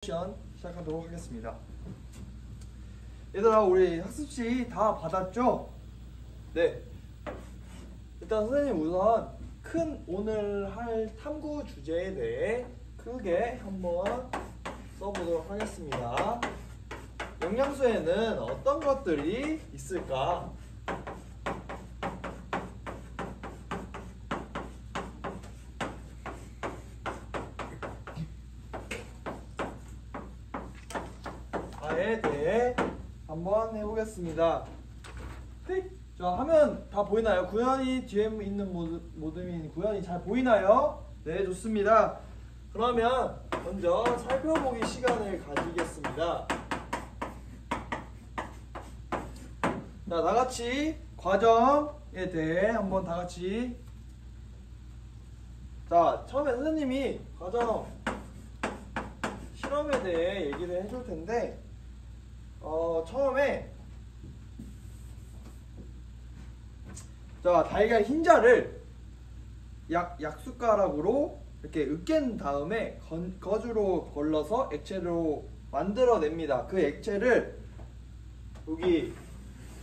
시간 시작하도록 하겠습니다. 얘들아, 우리 학습지 다 받았죠? 네. 일단 선생님 우선 오늘 할 탐구 주제에 대해 크게 한번 써보도록 하겠습니다. 영양소에는 어떤 것들이 있을까? 에 대해 한번 해보겠습니다. 자, 화면 다 보이나요? 구현이 뒤에 있는 모듬인 구현이 잘 보이나요? 네, 좋습니다. 그러면 먼저 살펴보기 시간을 가지겠습니다. 자, 나같이 과정에 대해 한번 다같이. 자, 처음에 선생님이 과정 실험에 대해 얘기를 해줄 텐데, 처음에 자, 달걀 흰자를 약숟가락으로 이렇게 으깬 다음에 거즈로 걸러서 액체로 만들어냅니다. 그 액체를 여기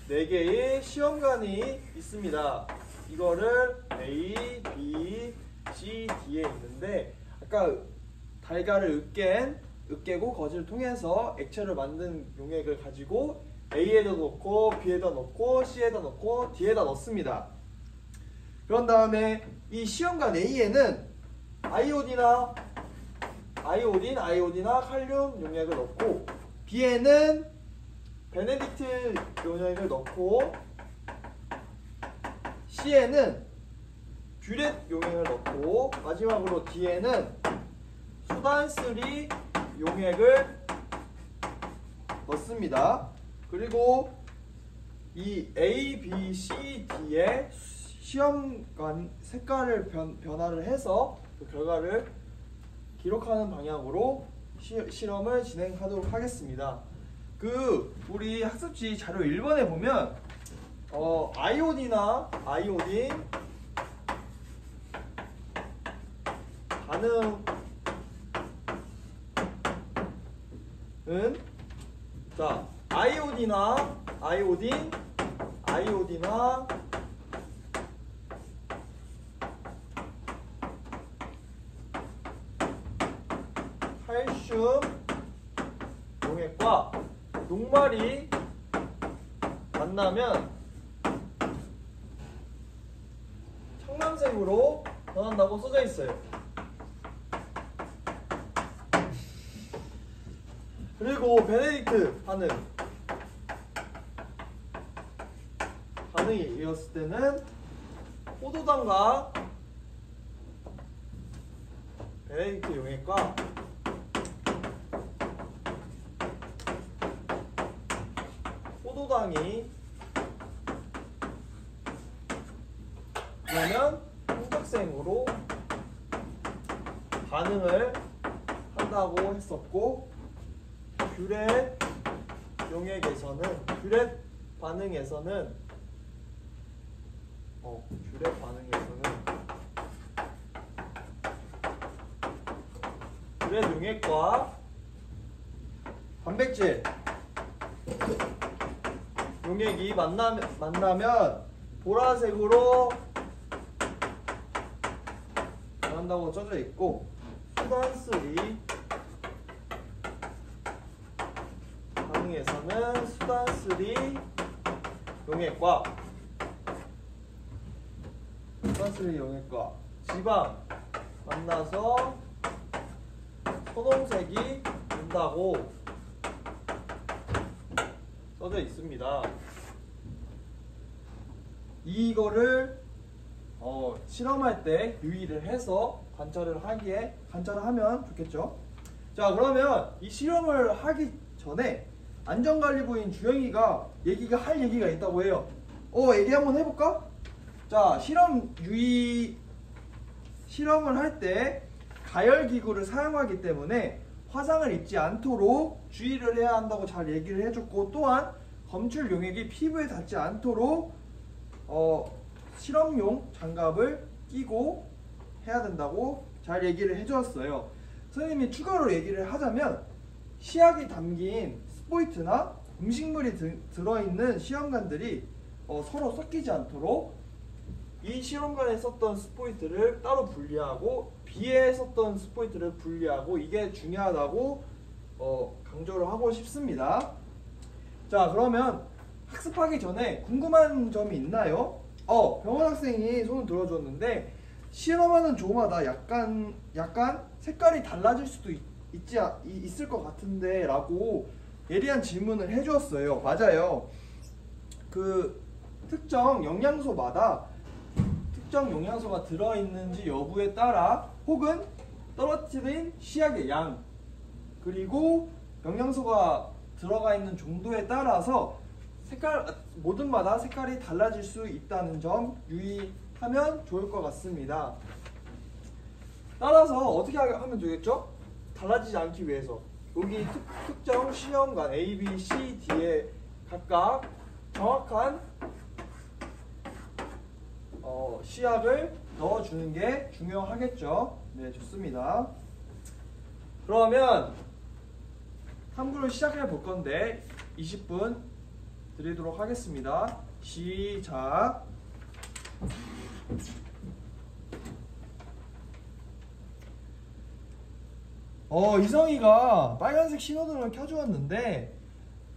4개의 시험관이 있습니다. 이거를 A, B, C, D에 있는데, 아까 달걀을 으깨고 거즈를 통해서 액체를 만든 용액을 가지고 A에다 넣고 B에다 넣고 C에다 넣고 D에다 넣습니다. 그런 다음에 이 시험관 A에는 아이오딘이나 칼륨 용액을 넣고, B에는 베네딕트 용액을 넣고, C에는 뷰렛 용액을 넣고, 마지막으로 D에는 수단쓰리 용액을 넣습니다. 그리고 이 A, B, C, D의 시험관 색깔을 변화를 해서 그 결과를 기록하는 방향으로 실험을 진행하도록 하겠습니다. 우리 학습지 자료 1번에 보면 아이오딘 반응은, 자, 아이오딘이나 칼슘 용액과 녹말이 만나면 청藍색으로 변한다고 써져 있어요. 그리고 베네딕트 반응이 이었을 때는 포도당과 베네딕트 용액과 포도당이 그러면 홍적색으로 반응을 한다고 했었고, 뷰렛 반응에서는 뷰렛 용액과 단백질 용액이 만나면 보라색으로 변한다고 써져 있고, 수단쓰리 반응에서는 수단쓰리 용액과 지방 만나서 선홍색이 된다고 써져 있습니다. 이거를 실험할 때 유의를 해서 관찰을 하면 좋겠죠. 자, 그러면 이 실험을 하기 전에 안전관리부인 주영이가 할 얘기가 있다고 해요. 얘기 한번 해볼까? 자, 실험을 할 때 가열기구를 사용하기 때문에 화상을 입지 않도록 주의를 해야 한다고 잘 얘기를 해줬고, 또한 검출 용액이 피부에 닿지 않도록 실험용 장갑을 끼고 해야 된다고 잘 얘기를 해주었어요. 선생님이 추가로 얘기를 하자면, 시약이 담긴 스포이트나 음식물이 들어있는 시험관들이 서로 섞이지 않도록 이 실험관에 썼던 스포이트를 따로 분리하고 B에 썼던 스포이트를 분리하고 이게 중요하다고 강조를 하고 싶습니다. 자, 그러면 학습하기 전에 궁금한 점이 있나요? 병원 학생이 손을 들어줬는데 실험하는 조마다 약간 색깔이 달라질 수도 있을 것 같은데 라고 예리한 질문을 해주었어요. 맞아요. 그 특정 영양소마다 특정 영양소가 들어있는지 여부에 따라 혹은 떨어뜨린 시약의 양 그리고 영양소가 들어가 있는 정도에 따라서 모든마다 색깔이 달라질 수 있다는 점 유의하면 좋을 것 같습니다. 따라서 어떻게 하면 되겠죠? 달라지지 않기 위해서 여기 특정 시험관 A, B, C, D에 각각 정확한 시약을 넣어주는 게 중요하겠죠. 네, 좋습니다. 그러면 탐구를 시작해 볼 건데 20분 드리도록 하겠습니다. 시작. 이성이가 빨간색 신호등을 켜주었는데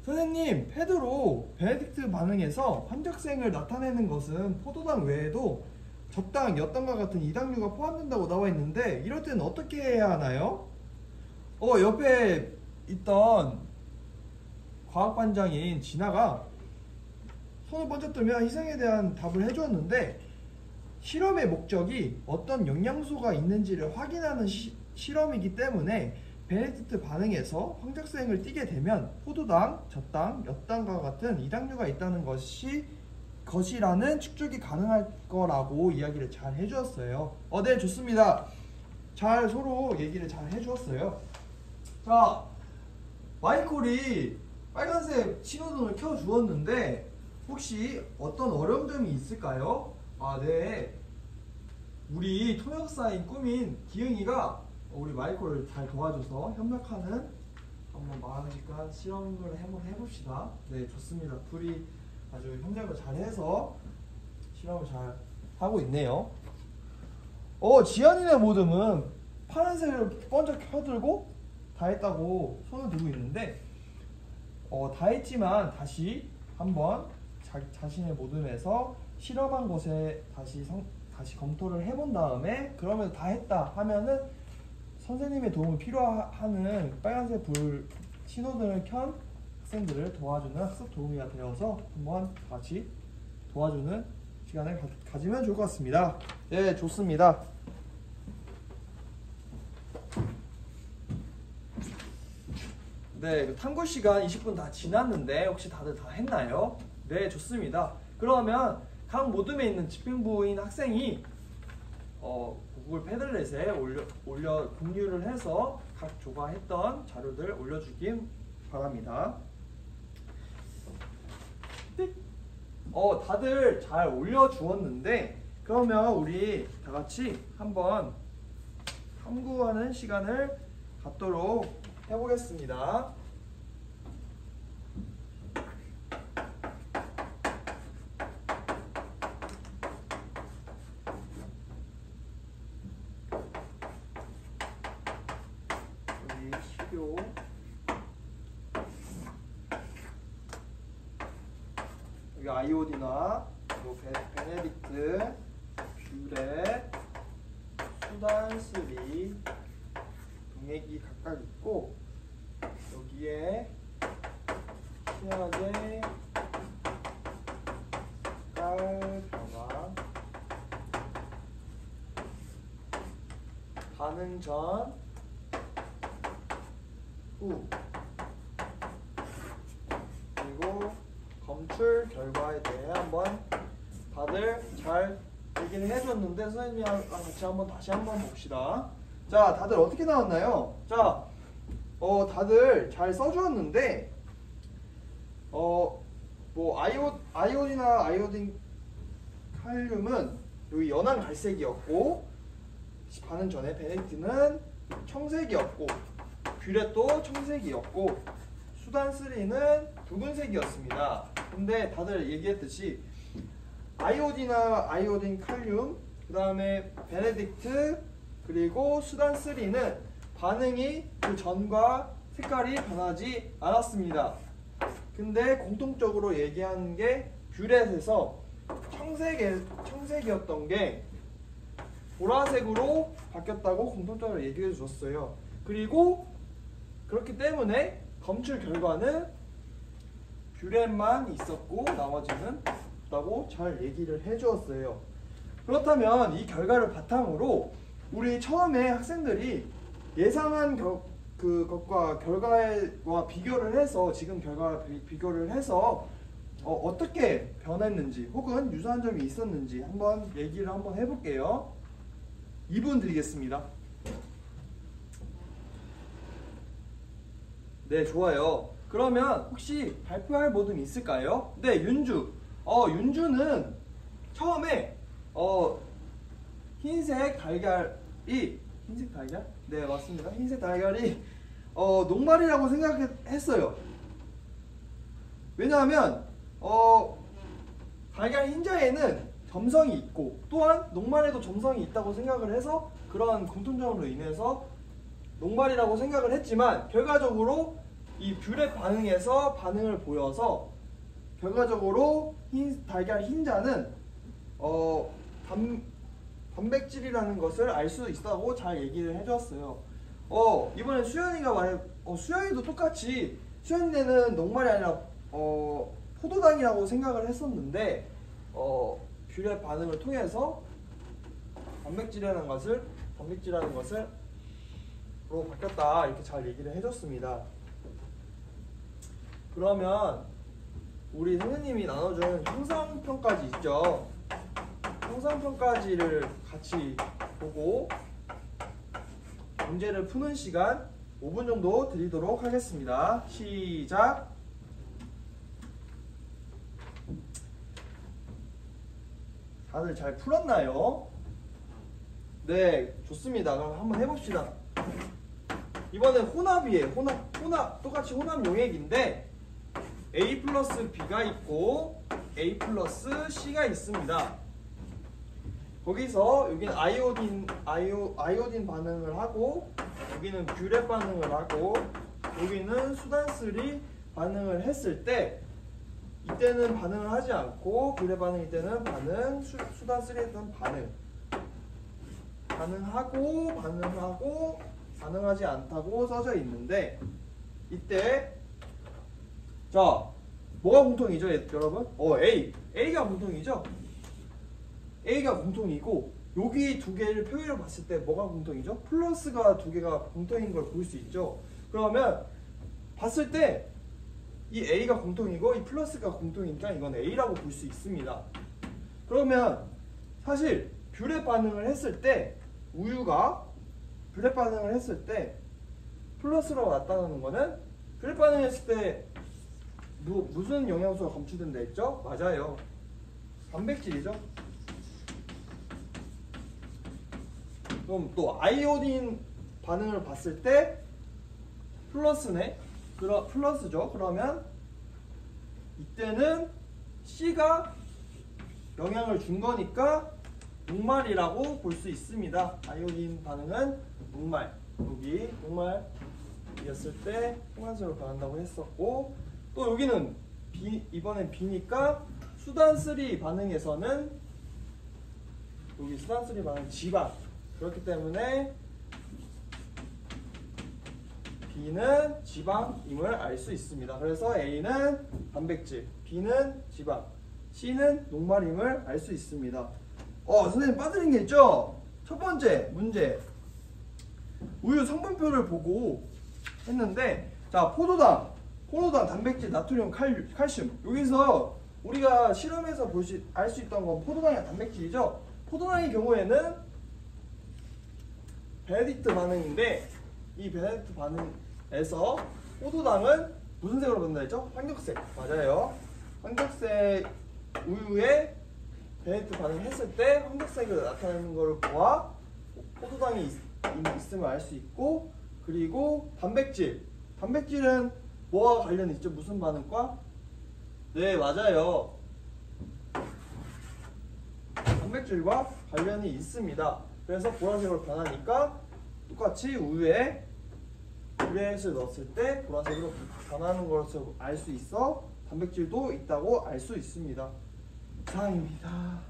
선생님, 패드로 베네딕트 반응에서 환적생을 나타내는 것은 포도당 외에도 적당, 엿당과 같은 이당류가 포함된다고 나와 있는데 이럴 때는 어떻게 해야 하나요? 옆에 있던 과학반장인 진아가 손을 번쩍 들며 희생에 대한 답을 해주었는데 실험의 목적이 어떤 영양소가 있는지를 확인하는 실험이기 때문에 베네딕트 반응에서 황적생을 띠게 되면 포도당, 젖당, 엿당과 같은 이당류가 있다는 것이라는 축적이 가능할 거라고 이야기를 잘 해주었어요. 네, 좋습니다. 잘 서로 얘기를 잘 해주었어요. 자, 마이콜이 빨간색 신호등을 켜주었는데 혹시 어떤 어려움점이 있을까요? 네. 우리 통역사인 꿈인 기흥이가 우리 마이콜을 잘 도와줘서 협력하는 한번 마음직한 실험을 한번 해봅시다. 네, 좋습니다. 둘이 아주 협력을 잘해서 실험을 잘 하고 있네요. 지연이네 모듬은 파란색을 번쩍 켜들고 다 했다고 손을 들고 있는데 다 했지만 다시 한번 자신의 모듬에서 실험한 것에 다시 검토를 해본 다음에 그러면 다 했다 하면은 선생님의 도움이 필요하는 빨간색 불 신호등을 켠 학생들을 도와주는 학습 도우미가 되어서 한번 같이 도와주는 시간을 가지면 좋을 것 같습니다. 네, 좋습니다. 네, 탐구 시간 20분 다 지났는데 혹시 다들 다 했나요? 네, 좋습니다. 그러면 각 모둠에 있는 집행부인 학생이 구글 패들렛에 올려 공유를 해서 각 조가 했던 자료들 올려주길 바랍니다. 다들 잘 올려주었는데 그러면 우리 다 같이 한번 탐구하는 시간을 갖도록 해보겠습니다. 여기 아이오디나, 그리고 베네딕트, 뷰렛, 수단쓰리, 동액이 각각 있고 여기에 시약의 색깔 변화, 반응 전, 후, 그리고 검출 결과에 대해 한번 다들 잘 얘기를 해줬는데 선생님이랑 같이 다시 한번 봅시다. 자, 다들 어떻게 나왔나요? 자, 다들 잘 써주었는데 뭐 아이오디나 아이오딘 칼륨은 여기 연한 갈색이었고 반응 전에 베네딕트는 청색이었고 뷰렛도 청색이었고 수단3는 붉은색이었습니다. 근데 다들 얘기했듯이 아이오딘, 칼륨, 그 다음에 베네딕트, 그리고 수단3는 반응이 그 전과 색깔이 변하지 않았습니다. 근데 공통적으로 얘기하는 게 뷰렛에서 청색이었던 게 보라색으로 바뀌었다고 공통적으로 얘기해 주셨어요. 그리고 그렇기 때문에 검출 결과는 뷰렛만 있었고 나머지는 없다고 잘 얘기를 해 주었어요. 그렇다면 이 결과를 바탕으로 우리 처음에 학생들이 예상한 그것과 결과와 비교를 해서 지금 결과와 비교를 해서 어떻게 변했는지 혹은 유사한 점이 있었는지 한번 얘기를 한번 해볼게요. 2분 드리겠습니다. 네, 좋아요. 그러면 혹시 발표할 모둠이 있을까요? 네, 윤주. 윤주는 처음에 흰색 달걀이 흰색 달걀? 네, 맞습니다. 흰색 달걀이 녹말이라고 생각했어요. 왜냐하면 달걀 흰자에는 점성이 있고 또한 녹말에도 점성이 있다고 생각을 해서 그런 공통점으로 인해서 녹말이라고 생각을 했지만 결과적으로 이 뷰렛 반응에서 반응을 보여서 결과적으로 달걀 흰자는 단백질이라는 것을 알 수 있다고 잘 얘기를 해줬어요. 이번에 수연이가 수연이도 똑같이 수연이는 녹말이 아니라 포도당이라고 생각을 했었는데 뷰렛 반응을 통해서 단백질이라는 것을 로 바뀌었다 이렇게 잘 얘기를 해줬습니다. 그러면 우리 선생님이 나눠준 형상평가지 있죠. 형상평가지를 같이 보고 문제를 푸는 시간 5분 정도 드리도록 하겠습니다. 시작! 다들 잘 풀었나요? 네, 좋습니다. 그럼 한번 해봅시다. 이번엔 혼합이에요. 혼합 똑같이 혼합 용액인데 A 플러스 B가 있고 A 플러스 C가 있습니다. 거기서 여기는 아이오딘 반응을 하고 여기는 뷰렛 반응을 하고 여기는 수단3 반응을 했을 때 이때는 반응을 하지 않고 뷰렛 반응 이때는 반응, 수단3에서는 반응하고 반응하지 않다고 써져 있는데 이때 자 뭐가 공통이죠 여러분? A가 공통이죠? A가 공통이고 여기 두 개를 표현을 봤을 때 뭐가 공통이죠? 플러스가 두 개가 공통인 걸 볼 수 있죠. 그러면 봤을 때 이 A가 공통이고 이 플러스가 공통이니까 이건 A라고 볼 수 있습니다. 그러면 사실 뷰렛 반응을 했을 때 우유가 뷰렛 반응을 했을 때 플러스로 나타나는 거는 뷰렛 반응했을 때 무슨 영양소가 검출된다 했죠? 맞아요. 단백질이죠. 그럼 또 아이오딘 반응을 봤을 때 플러스죠. 그러면 이때는 C가 영향을 준 거니까 녹말이라고 볼 수 있습니다. 아이오딘 반응은 녹말. 여기 녹말이었을 때 홍한색으로 변한다고 했었고 또 여기는 이번엔 B니까 수단3 반응에서는 여기 수단3 반응 지방. 그렇기 때문에 B는 지방임을 알 수 있습니다. 그래서 A는 단백질, B는 지방, C는 녹말임을 알 수 있습니다. 선생님 빠뜨린 게 있죠? 첫 번째 문제 우유 성분표를 보고 했는데 자 포도당, 단백질, 나트륨, 칼슘 여기서 우리가 실험에서 알 수 있던 건 포도당이 단백질이죠? 포도당의 경우에는 베네딕트 반응인데 이 베네딕트 반응에서 포도당은 무슨 색으로 변한다 했죠? 황격색. 맞아요. 황격색 우유에 베네딕트 반응을 했을 때 황격색으로 나타나는 것을 보아 포도당이 있음을 알 수 있고 그리고 단백질. 단백질은 뭐와 관련이 있죠? 무슨 반응과? 네, 맞아요. 단백질과 관련이 있습니다. 그래서 보라색으로 변하니까 똑같이 우유에 유래액을 넣었을 때 보라색으로 변하는 것을 알 수 있어 단백질도 있다고 알 수 있습니다. 이상입니다.